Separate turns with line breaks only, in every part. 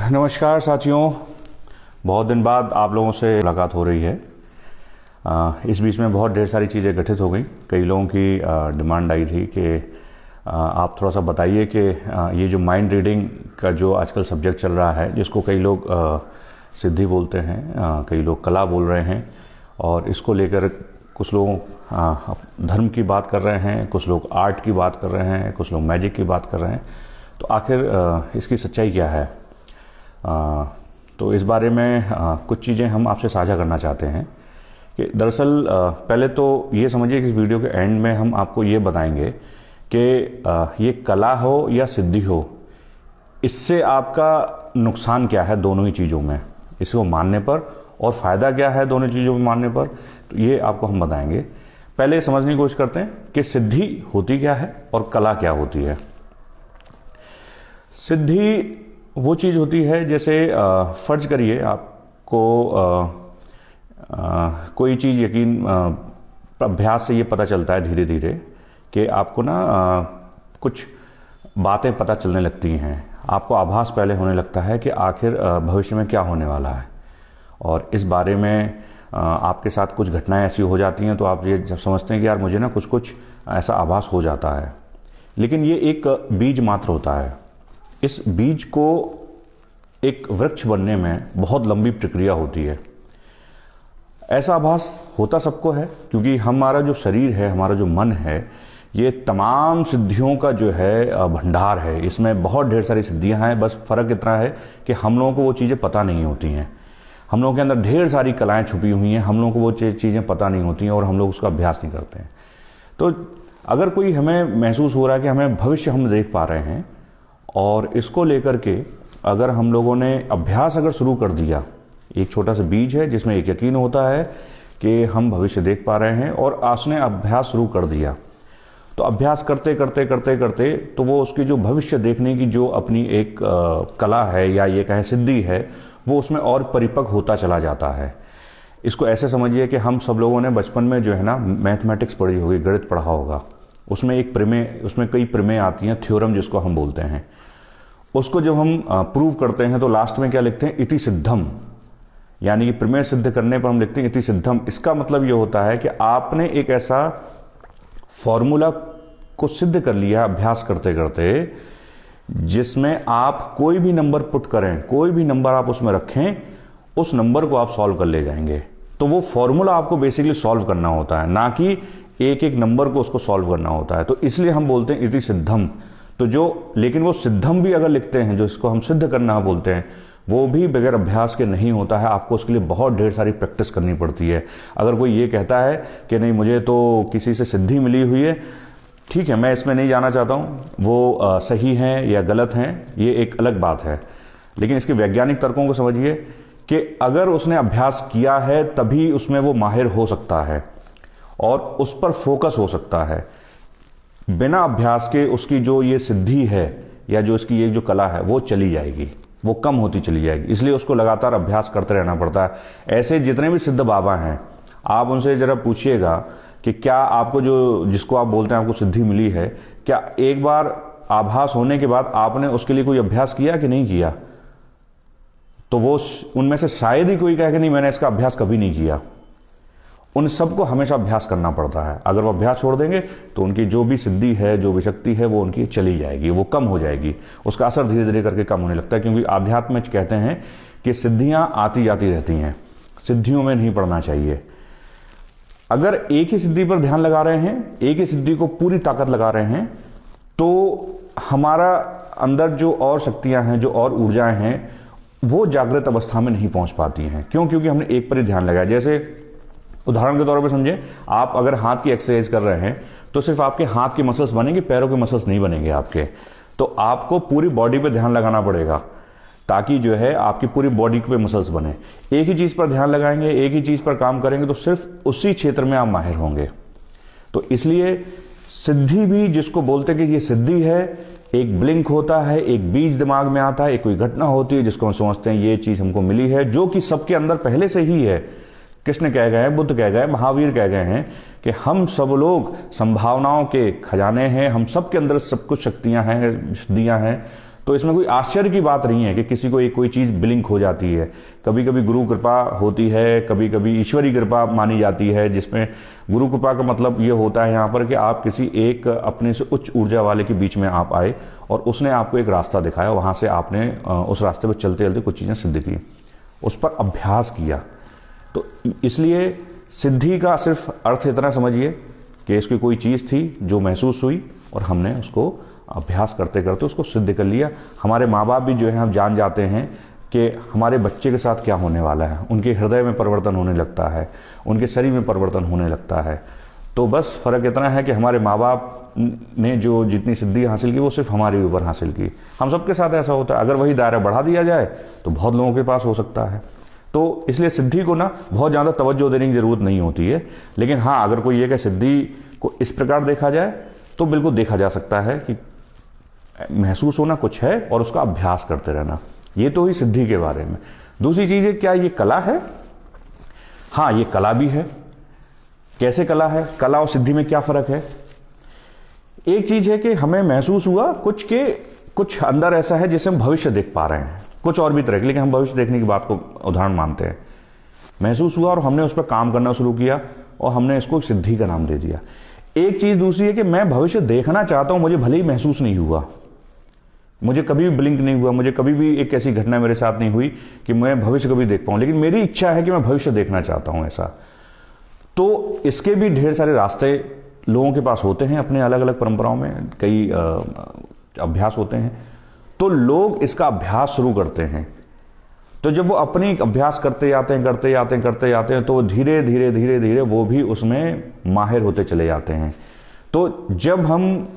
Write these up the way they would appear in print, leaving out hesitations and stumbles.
नमस्कार साथियों, बहुत दिन बाद आप लोगों से मुलाकात हो रही है। इस बीच में बहुत ढेर सारी चीज़ें घटित हो गई। कई लोगों की डिमांड आई थी कि आप थोड़ा सा बताइए कि ये जो माइंड रीडिंग का जो आजकल सब्जेक्ट चल रहा है, जिसको कई लोग सिद्धि बोलते हैं, कई लोग कला बोल रहे हैं, और इसको लेकर कुछ लोग धर्म की बात कर रहे हैं, कुछ लोग आर्ट की बात कर रहे हैं, कुछ लोग मैजिक की बात कर रहे हैं। तो आखिर इसकी सच्चाई क्या है? तो इस बारे में कुछ चीज़ें हम आपसे साझा करना चाहते हैं कि दरअसल पहले तो ये समझिए कि इस वीडियो के एंड में हम आपको ये बताएंगे कि ये कला हो या सिद्धि हो, इससे आपका नुकसान क्या है दोनों ही चीज़ों में, इसको मानने पर, और फ़ायदा क्या है दोनों चीज़ों में मानने पर। तो ये आपको हम बताएंगे। पहले समझने की कोशिश करते हैं कि सिद्धि होती क्या है और कला क्या होती है। सिद्धि वो चीज़ होती है, जैसे फ़र्ज करिए आपको कोई चीज़ यकीन अभ्यास से ये पता चलता है धीरे धीरे कि आपको ना कुछ बातें पता चलने लगती हैं। आपको आभास पहले होने लगता है कि आखिर भविष्य में क्या होने वाला है, और इस बारे में आपके साथ कुछ घटनाएं ऐसी हो जाती हैं तो आप ये जब समझते हैं कि यार मुझे ना कुछ ऐसा आभास हो जाता है। लेकिन ये एक बीज मात्र होता है। इस बीज को एक वृक्ष बनने में बहुत लंबी प्रक्रिया होती है। ऐसा आभास होता सबको है, क्योंकि हमारा जो शरीर है, हमारा जो मन है, ये तमाम सिद्धियों का जो है भंडार है। इसमें बहुत ढेर सारी सिद्धियां हैं, बस फ़र्क इतना है कि हम लोगों को वो चीज़ें पता नहीं होती हैं। हम लोगों के अंदर ढेर सारी कलाएं छुपी हुई हैं, हम लोगों को वो चीज़ें पता नहीं होती हैं और हम लोग उसका अभ्यास नहीं करते हैं। तो अगर कोई हमें महसूस हो रहा है कि हमें भविष्य हम देख पा रहे हैं, और इसको लेकर के अगर हम लोगों ने अभ्यास अगर शुरू कर दिया, एक छोटा सा बीज है जिसमें एक यकीन होता है कि हम भविष्य देख पा रहे हैं, और उसने अभ्यास शुरू कर दिया, तो अभ्यास करते करते करते करते तो वो उसकी जो भविष्य देखने की जो अपनी एक कला है, या ये कहें सिद्धि है, वो उसमें और परिपक्व होता चला जाता है। इसको ऐसे समझिए कि हम सब लोगों ने बचपन में जो है ना मैथमेटिक्स पढ़ी होगी, गणित पढ़ा होगा। उसमें एक प्रमेय, उसमें कई प्रमेय आती हैं, थ्योरम जिसको हम बोलते हैं। उसको जब हम प्रूव करते हैं तो लास्ट में क्या लिखते हैं? इति सिद्धम, यानी कि प्रमेय सिद्ध करने पर हम लिखते हैं इति सिद्धम। इसका मतलब ये होता है कि आपने एक ऐसा फॉर्मूला को सिद्ध कर लिया अभ्यास करते करते, जिसमें आप कोई भी नंबर पुट करें, कोई भी नंबर आप उसमें रखें, उस नंबर को आप सॉल्व कर ले जाएंगे। तो वो फॉर्मूला आपको बेसिकली सॉल्व करना होता है, ना कि एक एक नंबर को उसको सॉल्व करना होता है। तो इसलिए हम बोलते हैं इति सिद्धम। तो जो, लेकिन वो सिद्धम भी अगर लिखते हैं, जो इसको हम सिद्ध करना बोलते हैं, वो भी बगैर अभ्यास के नहीं होता है। आपको उसके लिए बहुत ढेर सारी प्रैक्टिस करनी पड़ती है। अगर कोई ये कहता है कि नहीं मुझे तो किसी से सिद्धि मिली हुई है, ठीक है, मैं इसमें नहीं जाना चाहता हूँ, वो सही हैं या गलत हैं, ये एक अलग बात है। लेकिन इसके वैज्ञानिक तर्कों को समझिए कि अगर उसने अभ्यास किया है तभी उसमें वो माहिर हो सकता है और उस पर फोकस हो सकता है। बिना अभ्यास के उसकी जो ये सिद्धि है या जो इसकी ये जो कला है वो चली जाएगी, वो कम होती चली जाएगी। इसलिए उसको लगातार अभ्यास करते रहना पड़ता है। ऐसे जितने भी सिद्ध बाबा हैं, आप उनसे जरा पूछिएगा कि क्या आपको जो, जिसको आप बोलते हैं आपको सिद्धि मिली है, क्या एक बार आभास होने के बाद आपने उसके लिए कोई अभ्यास किया कि नहीं किया? तो वो उनमें से शायद ही कोई कहे कि नहीं मैंने इसका अभ्यास कभी नहीं किया। उन सबको हमेशा अभ्यास करना पड़ता है। अगर वो अभ्यास छोड़ देंगे तो उनकी जो भी सिद्धि है, जो भी शक्ति है, वो उनकी चली जाएगी, वो कम हो जाएगी, उसका असर धीरे धीरे करके कम होने लगता है। क्योंकि आध्यात्म में कहते हैं कि सिद्धियां आती जाती रहती हैं, सिद्धियों में नहीं पड़ना चाहिए। अगर एक ही सिद्धि पर ध्यान लगा रहे हैं, एक ही सिद्धि को पूरी ताकत लगा रहे हैं, तो हमारा अंदर जो और शक्तियां हैं, जो और ऊर्जाएं हैं, वो जागृत अवस्था में नहीं पहुंच पाती हैं। क्यों? क्योंकि हमने एक पर ही ध्यान लगाया। जैसे उदाहरण के तौर पर समझे, आप अगर हाथ की एक्सरसाइज कर रहे हैं तो सिर्फ आपके हाथ के मसल्स बनेंगे, पैरों के मसल्स नहीं बनेंगे आपके। तो आपको पूरी बॉडी पे ध्यान लगाना पड़ेगा ताकि जो है आपकी पूरी बॉडी पे मसल्स बने। एक ही चीज पर ध्यान लगाएंगे, एक ही चीज पर काम करेंगे तो सिर्फ उसी क्षेत्र में आप माहिर होंगे। तो इसलिए सिद्धि भी जिसको बोलते हैं कि ये सिद्धि है, एक ब्लिंक होता है, एक बीज दिमाग में आता है, एक कोई घटना होती है जिसको हम समझते हैं ये चीज हमको मिली है, जो कि सबके अंदर पहले से ही है। कृष्ण कह गए हैं, बुद्ध कह गए, महावीर कह गए हैं कि हम सब लोग संभावनाओं के खजाने हैं, हम सब के अंदर सब कुछ शक्तियां हैं, सिद्धियां हैं। तो इसमें कोई आश्चर्य की बात नहीं है कि किसी को एक कोई चीज़ ब्लिंक हो जाती है। कभी कभी गुरु कृपा होती है, कभी कभी ईश्वरी कृपा मानी जाती है, जिसमें गुरु कृपा का मतलब ये होता है यहाँ पर कि आप किसी एक अपने से उच्च ऊर्जा वाले के बीच में आप आए और उसने आपको एक रास्ता दिखाया, वहाँ से आपने उस रास्ते पर चलते चलते कुछ चीज़ें सिद्ध की, उस पर अभ्यास किया। तो इसलिए सिद्धि का सिर्फ अर्थ इतना समझिए कि इसकी कोई चीज़ थी जो महसूस हुई और हमने उसको अभ्यास करते करते उसको सिद्ध कर लिया। हमारे माँ बाप भी जो है हम जान जाते हैं कि हमारे बच्चे के साथ क्या होने वाला है, उनके हृदय में परिवर्तन होने लगता है, उनके शरीर में परिवर्तन होने लगता है। तो बस फ़र्क इतना है कि हमारे माँ बाप ने जो जितनी सिद्धि हासिल की वो सिर्फ हमारे ऊपर हासिल की। हम सबके साथ ऐसा होता है, अगर वही दायरा बढ़ा दिया जाए तो बहुत लोगों के पास हो सकता है। तो इसलिए सिद्धि को ना बहुत ज़्यादा तवज्जो देने की ज़रूरत नहीं होती है। लेकिन हाँ, अगर कोई ये कि सिद्धि को इस प्रकार देखा जाए तो बिल्कुल देखा जा सकता है कि महसूस होना कुछ है और उसका अभ्यास करते रहना। ये तो ही सिद्धि के बारे में। दूसरी चीज़ है, क्या ये कला है? हाँ, ये कला भी है। कैसे कला है? कला और सिद्धि में क्या फ़र्क है? एक चीज़ है कि हमें महसूस हुआ कुछ अंदर ऐसा है जिसे हम भविष्य देख पा रहे हैं, कुछ और भी तरह की, लेकिन हम भविष्य देखने की बात को उदाहरण मानते हैं। महसूस हुआ और हमने उस पर काम करना शुरू किया और हमने इसको सिद्धि का नाम दे दिया। एक चीज़ दूसरी है कि मैं भविष्य देखना चाहता हूं, मुझे भले ही महसूस नहीं हुआ, मुझे कभी भी ब्लिंक नहीं हुआ, मुझे कभी भी एक ऐसी घटना मेरे साथ नहीं हुई कि मैं भविष्य कभी देख पाऊं, लेकिन मेरी इच्छा है कि मैं भविष्य देखना चाहता हूं ऐसा। तो इसके भी ढेर सारे रास्ते लोगों के पास होते हैं, अपने अलग अलग परंपराओं में कई अभ्यास होते हैं। तो लोग इसका अभ्यास शुरू करते हैं। तो जब वो अपनी अभ्यास करते जाते हैं तो वो धीरे धीरे वो भी उसमें माहिर होते चले जाते हैं। तो जब हम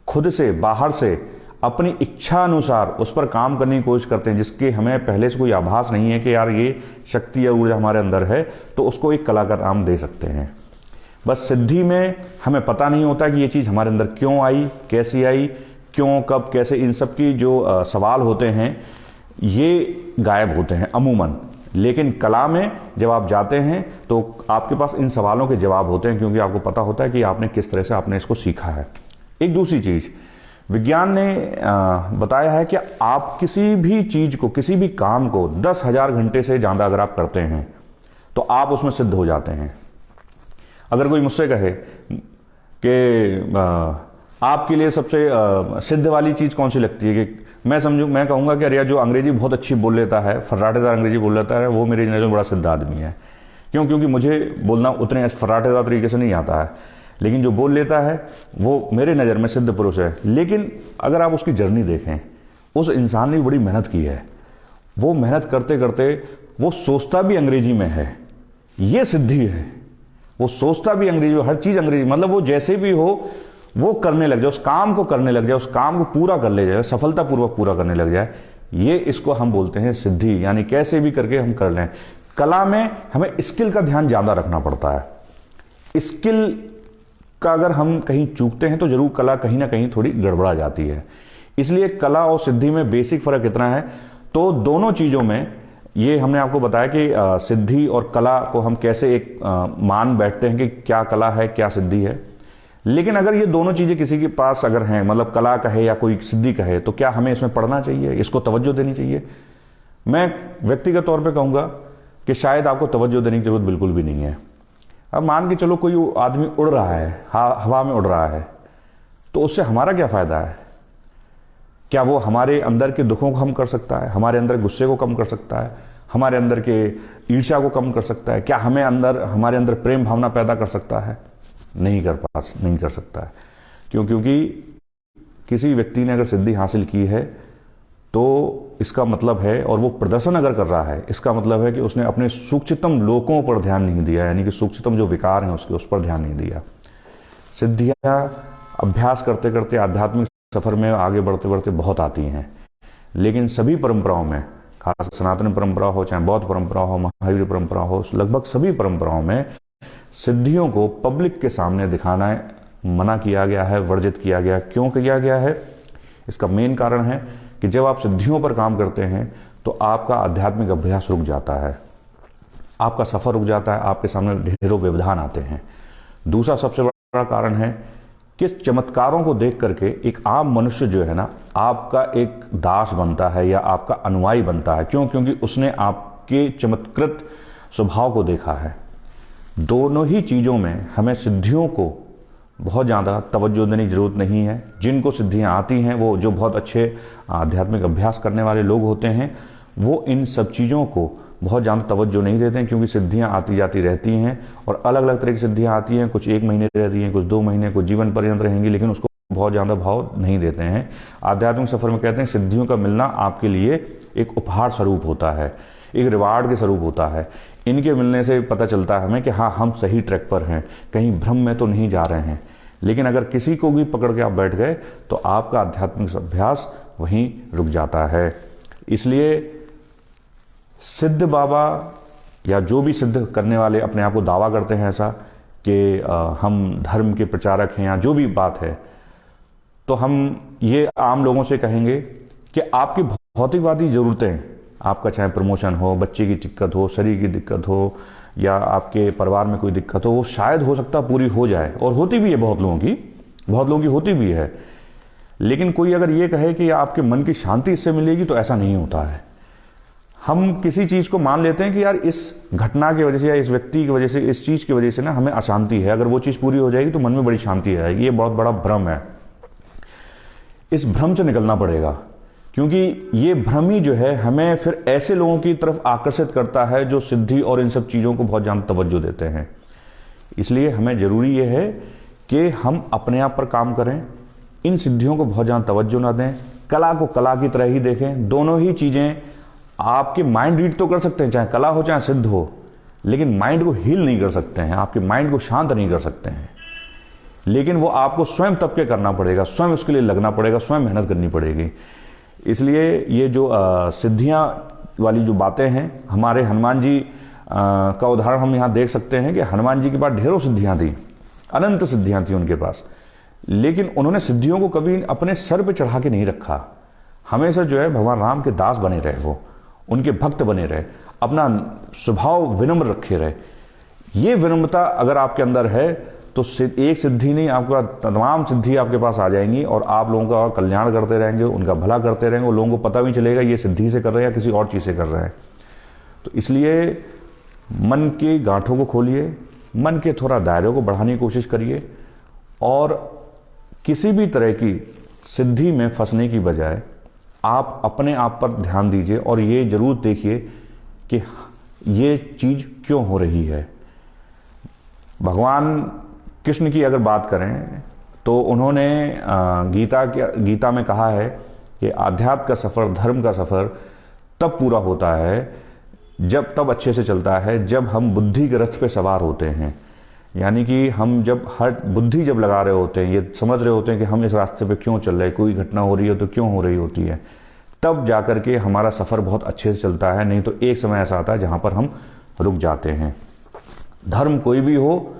खुद से बाहर से अपनी इच्छा अनुसार उस पर काम करने की कोशिश करते हैं, जिसके हमें पहले से कोई आभास नहीं है कि यार ये शक्ति या ऊर्जा हमारे अंदर है, तो उसको एक कला का नाम दे सकते हैं। बस सिद्धि में हमें पता नहीं होता कि ये चीज़ हमारे अंदर क्यों आई, कैसी आई, क्यों, कब, कैसे, इन सब की जो सवाल होते हैं ये गायब होते हैं अमूमन। लेकिन कला में जब आप जाते हैं तो आपके पास इन सवालों के जवाब होते हैं, क्योंकि आपको पता होता है कि आपने किस तरह से आपने इसको सीखा है। एक दूसरी चीज़, विज्ञान ने बताया है कि आप किसी भी चीज़ को, किसी भी काम को 10,000 घंटे से ज़्यादा अगर आप करते हैं तो आप उसमें सिद्ध हो जाते हैं। अगर कोई मुझसे कहे कि आपके लिए सबसे सिद्ध वाली चीज़ कौन सी लगती है, कि मैं कहूँगा कि अरे जो अंग्रेजी बहुत अच्छी बोल लेता है, फर्राटेदार अंग्रेजी बोल लेता है, वो मेरी नज़र में बड़ा सिद्ध आदमी है। क्योंकि मुझे बोलना उतने फर्राटेदार तरीके से नहीं आता है, लेकिन जो बोल लेता है वो मेरे नज़र में सिद्ध पुरुष है। लेकिन अगर आप उसकी जर्नी देखें, उस इंसान ने बड़ी मेहनत की है। वो मेहनत करते करते वो सोचता भी अंग्रेजी में है, ये सिद्धि है। वो सोचता भी अंग्रेजी में, हर चीज़ अंग्रेजी, मतलब वो जैसे भी हो वो करने लग जाए, उस काम को करने लग जाए, उस काम को पूरा कर ले जाए, सफलतापूर्वक पूरा करने लग जाए। ये इसको हम बोलते हैं सिद्धि, यानी कैसे भी करके हम कर लें। कला में हमें स्किल का ध्यान ज़्यादा रखना पड़ता है। स्किल का अगर हम कहीं चूकते हैं तो जरूर कला कहीं ना कहीं थोड़ी गड़बड़ा जाती है। इसलिए कला और सिद्धि में बेसिक फ़र्क इतना है। तो दोनों चीज़ों में ये हमने आपको बताया कि सिद्धि और कला को हम कैसे एक मान बैठते हैं कि क्या कला है, क्या सिद्धि है। लेकिन अगर ये दोनों चीज़ें किसी के पास अगर हैं, मतलब कला कहे या कोई सिद्धि कहे, तो क्या हमें इसमें पढ़ना चाहिए, इसको तवज्जो देनी चाहिए? मैं व्यक्तिगत तौर पे कहूँगा कि शायद आपको तवज्जो देने की जरूरत बिल्कुल भी नहीं है। अब मान के चलो कोई आदमी उड़ रहा है, हवा में उड़ रहा है, तो उससे हमारा क्या फ़ायदा है? क्या वो हमारे अंदर के दुखों को कम कर सकता है, हमारे अंदर गुस्से को कम कर सकता है, हमारे अंदर के ईर्ष्या को कम कर सकता है? क्या हमारे अंदर प्रेम भावना पैदा कर सकता है? नहीं कर सकता है। क्योंकि किसी व्यक्ति ने अगर सिद्धि हासिल की है तो इसका मतलब है, और वो प्रदर्शन अगर कर रहा है, इसका मतलब है कि उसने अपने सूक्ष्मतम लोकों पर ध्यान नहीं दिया, यानी कि सूक्ष्मतम जो विकार हैं उसके, उस पर ध्यान नहीं दिया। सिद्धियाँ अभ्यास करते करते आध्यात्मिक सफर में आगे बढ़ते बढ़ते बहुत आती हैं, लेकिन सभी परंपराओं में, खास सनातन परंपरा हो, चाहे बौद्ध परंपरा हो, महावीर परंपरा हो, लगभग सभी परंपराओं में सिद्धियों को पब्लिक के सामने दिखाना मना किया गया है, वर्जित किया गया। क्यों किया गया है? इसका मेन कारण है कि जब आप सिद्धियों पर काम करते हैं तो आपका आध्यात्मिक अभ्यास रुक जाता है, आपका सफर रुक जाता है, आपके सामने ढेरों व्यवधान आते हैं। दूसरा सबसे बड़ा कारण है कि चमत्कारों को देख करके एक आम मनुष्य जो है ना आपका एक दास बनता है या आपका अनुयायी बनता है। क्यों? क्योंकि उसने आपके चमत्कृत स्वभाव को देखा है। दोनों ही चीज़ों में हमें सिद्धियों को बहुत ज़्यादा तवज्जो देने की ज़रूरत नहीं है। जिनको सिद्धियाँ आती हैं, वो जो बहुत अच्छे आध्यात्मिक अभ्यास करने वाले लोग होते हैं, वो इन सब चीज़ों को बहुत ज़्यादा तवज्जो नहीं देते हैं, क्योंकि सिद्धियाँ आती जाती रहती हैं और अलग अलग तरह की सिद्धियाँ आती हैं। कुछ 1 महीने रहती हैं, कुछ 2 महीने, कुछ जीवन पर्यंत रहेंगी, लेकिन उसको बहुत ज़्यादा भाव नहीं देते हैं। आध्यात्मिक सफ़र में कहते हैं सिद्धियों का मिलना आपके लिए एक उपहार स्वरूप होता है, एक रिवार्ड के स्वरूप होता है। इनके मिलने से पता चलता है हमें कि हाँ, हम सही ट्रैक पर हैं, कहीं भ्रम में तो नहीं जा रहे हैं। लेकिन अगर किसी को भी पकड़ के आप बैठ गए तो आपका आध्यात्मिक अभ्यास वहीं रुक जाता है। इसलिए सिद्ध बाबा या जो भी सिद्ध करने वाले अपने आप को दावा करते हैं ऐसा कि हम धर्म के प्रचारक हैं या जो भी बात है, तो हम ये आम लोगों से कहेंगे कि आपकी भौतिकवादी ज़रूरतें, आपका चाहे प्रमोशन हो, बच्चे की दिक्कत हो, शरीर की दिक्कत हो या आपके परिवार में कोई दिक्कत हो, वो शायद हो सकता पूरी हो जाए, और होती भी है बहुत लोगों की होती भी है। लेकिन कोई अगर ये कहे कि आपके मन की शांति इससे मिलेगी, तो ऐसा नहीं होता है। हम किसी चीज़ को मान लेते हैं कि यार इस घटना की वजह से या इस व्यक्ति की वजह से, इस चीज़ की वजह से ना हमें अशांति है, अगर वो चीज़ पूरी हो जाएगी तो मन में बड़ी शांति आएगी। ये बहुत बड़ा भ्रम है। इस भ्रम से निकलना पड़ेगा, क्योंकि ये भ्रम ही जो है हमें फिर ऐसे लोगों की तरफ आकर्षित करता है जो सिद्धि और इन सब चीज़ों को बहुत ज़्यादा तवज्जो देते हैं। इसलिए हमें ज़रूरी ये है कि हम अपने आप पर काम करें, इन सिद्धियों को बहुत ज़्यादा तवज्जो ना दें, कला को कला की तरह ही देखें। दोनों ही चीज़ें आपके माइंड रीड तो कर सकते हैं, चाहे कला हो चाहे सिद्ध हो, लेकिन माइंड को हील नहीं कर सकते हैं, आपके माइंड को शांत नहीं कर सकते हैं। लेकिन वो आपको स्वयं तब के करना पड़ेगा, स्वयं उसके लिए लगना पड़ेगा, स्वयं मेहनत करनी पड़ेगी। इसलिए ये जो सिद्धियां वाली जो बातें हैं, हमारे हनुमान जी का उदाहरण हम यहाँ देख सकते हैं कि हनुमान जी के पास ढेरों सिद्धियां थी, अनंत सिद्धियां थी उनके पास, लेकिन उन्होंने सिद्धियों को कभी अपने सर पे चढ़ा के नहीं रखा। हमेशा जो है भगवान राम के दास बने रहे, वो उनके भक्त बने रहे, अपना स्वभाव विनम्र रखे रहे। ये विनम्रता अगर आपके अंदर है तो एक सिद्धि नहीं, आपका तमाम सिद्धि आपके पास आ जाएंगी और आप लोगों का कल्याण करते रहेंगे, उनका भला करते रहेंगे, और लोगों को पता भी चलेगा ये सिद्धि से कर रहे हैं या किसी और चीज़ से कर रहे हैं। तो इसलिए मन की गांठों को खोलिए, मन के थोड़ा दायरे को बढ़ाने की कोशिश करिए, और किसी भी तरह की सिद्धि में फंसने की बजाय आप अपने आप पर ध्यान दीजिए और ये जरूर देखिए कि ये चीज़ क्यों हो रही है। भगवान कृष्ण की अगर बात करें तो उन्होंने गीता में कहा है कि आध्यात्म का सफ़र, धर्म का सफ़र तब पूरा होता है, जब तब अच्छे से चलता है जब हम बुद्धि के रथ पे सवार होते हैं। यानी कि हम जब हर बुद्धि जब लगा रहे होते हैं, ये समझ रहे होते हैं कि हम इस रास्ते पे क्यों चल रहे हैं, कोई घटना हो रही है तो क्यों हो रही होती है, तब जाकर के हमारा सफ़र बहुत अच्छे से चलता है। नहीं तो एक समय ऐसा आता है जहाँ पर हम रुक जाते हैं। धर्म कोई भी हो,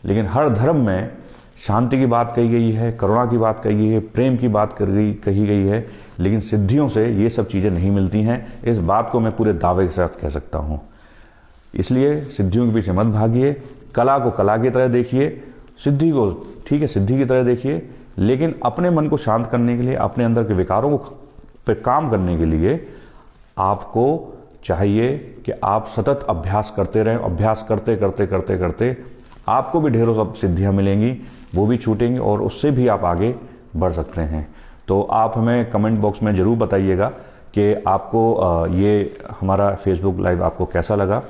लेकिन हर धर्म में शांति की बात कही गई है, करुणा की बात कही गई है, प्रेम की बात कही गई है, लेकिन सिद्धियों से ये सब चीज़ें नहीं मिलती हैं। इस बात को मैं पूरे दावे के साथ कह सकता हूँ। इसलिए सिद्धियों के पीछे मत भागिए, कला को कला की तरह देखिए, सिद्धि को ठीक है सिद्धि की तरह देखिए, लेकिन अपने मन को शांत करने के लिए, अपने अंदर के विकारों को पे काम करने के लिए आपको चाहिए कि आप सतत अभ्यास करते रहें। अभ्यास करते करते करते करते आपको भी ढेरों सब सिद्धियां मिलेंगी, वो भी छूटेंगी और उससे भी आप आगे बढ़ सकते हैं। तो आप हमें कमेंट बॉक्स में ज़रूर बताइएगा कि आपको ये हमारा फेसबुक लाइव आपको कैसा लगा,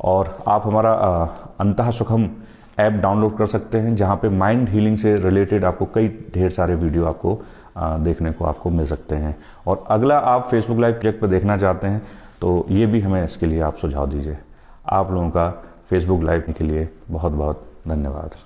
और आप हमारा अंतः सुखम ऐप डाउनलोड कर सकते हैं, जहाँ पे माइंड हीलिंग से रिलेटेड आपको कई ढेर सारे वीडियो आपको देखने को आपको मिल सकते हैं। और अगला आप फेसबुक लाइव प्रोजेक्ट पर देखना चाहते हैं तो ये भी हमें इसके लिए आप सुझाव दीजिए। आप लोगों का फेसबुक लाइव के लिए बहुत बहुत धन्यवाद।